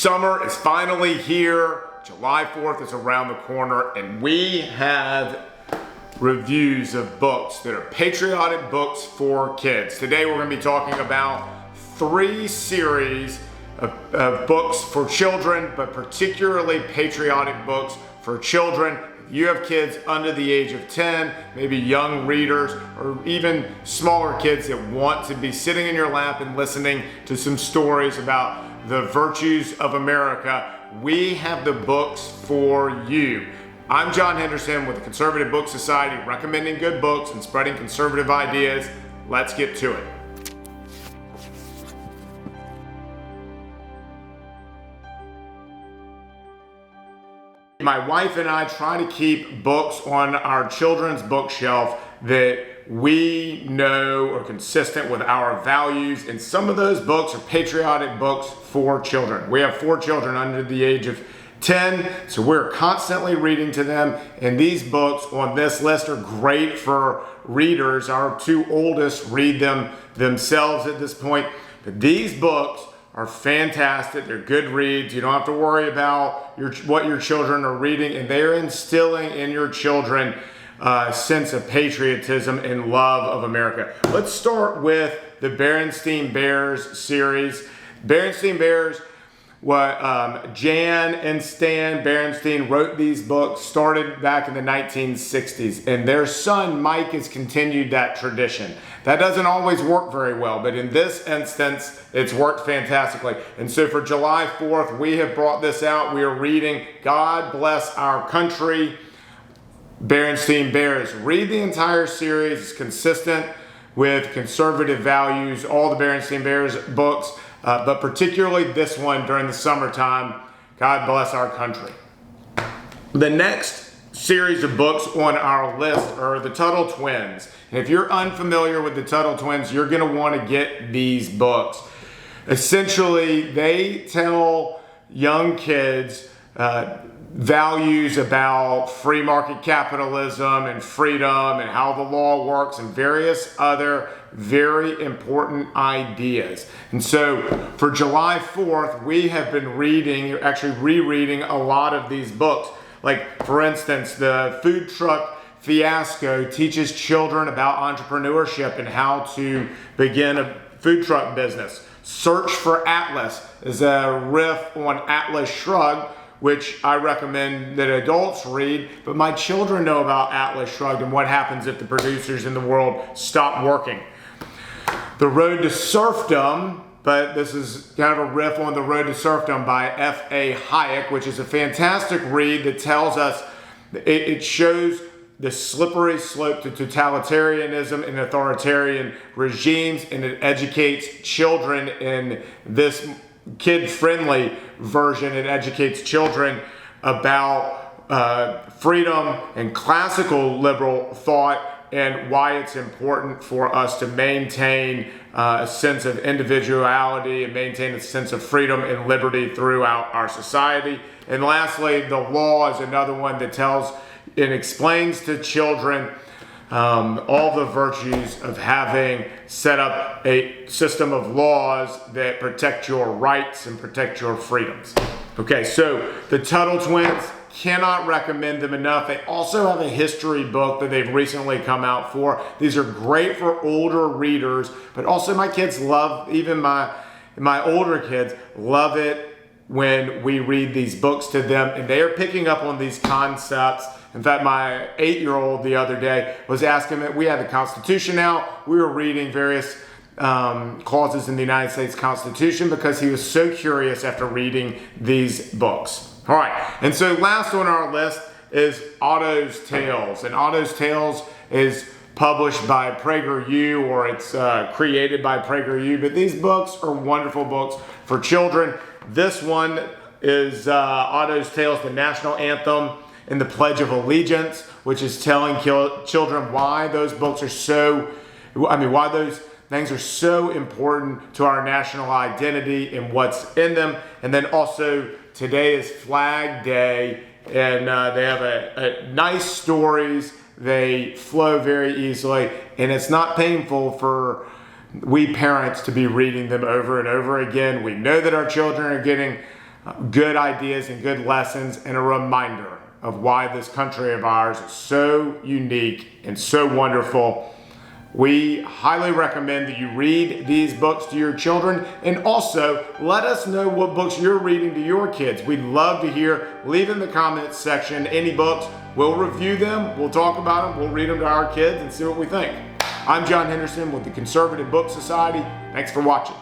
Summer is finally here. July 4th is around the corner, and we have reviews of books that are patriotic books for kids. Today we're going to be talking about 3 series of books for children, but particularly patriotic books for children. If you have kids under the age of 10, maybe young readers, or even smaller kids that want to be sitting in your lap and listening to some stories about the virtues of America, we have the books for you. I'm John Henderson with the Conservative Book Society, recommending good books and spreading conservative ideas. Let's get to it. My wife and I try to keep books on our children's bookshelf that we know are consistent with our values, and some of those books are patriotic books for children. We have 4 children under the age of 10, so we're constantly reading to them, and these books on this list are great for readers. Our 2 oldest read them themselves at this point, but these books are fantastic. They're good reads. You don't have to worry about what your children are reading, and they're instilling in your children a sense of patriotism and love of America. Let's start with the Berenstain Bears series. Berenstain Bears, Jan and Stan Berenstain wrote these books, started back in the 1960s, and their son Mike has continued that tradition. That doesn't always work very well, but in this instance, it's worked fantastically. And so for July 4th, we have brought this out. We are reading God Bless Our Country, Berenstain Bears. Read the entire series. It's consistent with conservative values, all the Berenstain Bears books, but particularly this one during the summertime, God Bless Our Country. The next series of books on our list are the Tuttle Twins. And if you're unfamiliar with the Tuttle Twins, you're going to want to get these books. Essentially, they tell young kids values about free market capitalism and freedom and how the law works and various other very important ideas. And so for July 4th, we have been rereading a lot of these books. Like, for instance, the Food Truck Fiasco teaches children about entrepreneurship and how to begin a food truck business. Search for Atlas is a riff on Atlas Shrugged, which I recommend that adults read, but my children know about Atlas Shrugged and what happens if the producers in the world stop working. The Road to Serfdom, but this is kind of a riff on The Road to Serfdom by F.A. Hayek, which is a fantastic read that tells us, it shows the slippery slope to totalitarianism and authoritarian regimes, and it educates children in this kid-friendly version. It educates children about freedom and classical liberal thought and why it's important for us to maintain a sense of individuality and maintain a sense of freedom and liberty throughout our society. And lastly, The Law is another one that tells and explains to children all the virtues of having set up a system of laws that protect your rights and protect your freedoms. Okay, so the Tuttle Twins, cannot recommend them enough. They also have a history book that they've recently come out for. These are great for older readers, but also my kids love, even my older kids love it when we read these books to them, and they are picking up on these concepts. In fact, my 8-year-old the other day was asking that we had the Constitution out. We were reading various clauses in the United States Constitution because he was so curious after reading these books. All right, and so last on our list is Otto's Tales. And Otto's Tales is published by PragerU, or it's created by PragerU, but these books are wonderful books for children. This one is Otto's Tales, the National Anthem and the Pledge of Allegiance, which is telling children why those books are why those things are so important to our national identity and what's in them. And then also, today is Flag Day, and they have nice stories. They flow very easily, and it's not painful for we parents to be reading them over and over again. We know that our children are getting good ideas and good lessons, and a reminder of why this country of ours is so unique and so wonderful. We highly recommend that you read these books to your children, and also let us know what books you're reading to your kids. We'd love to hear. Leave in the comments section any books. We'll review them, we'll talk about them, we'll read them to our kids and see what we think. I'm John Henderson with the Conservative Book Society. Thanks for watching.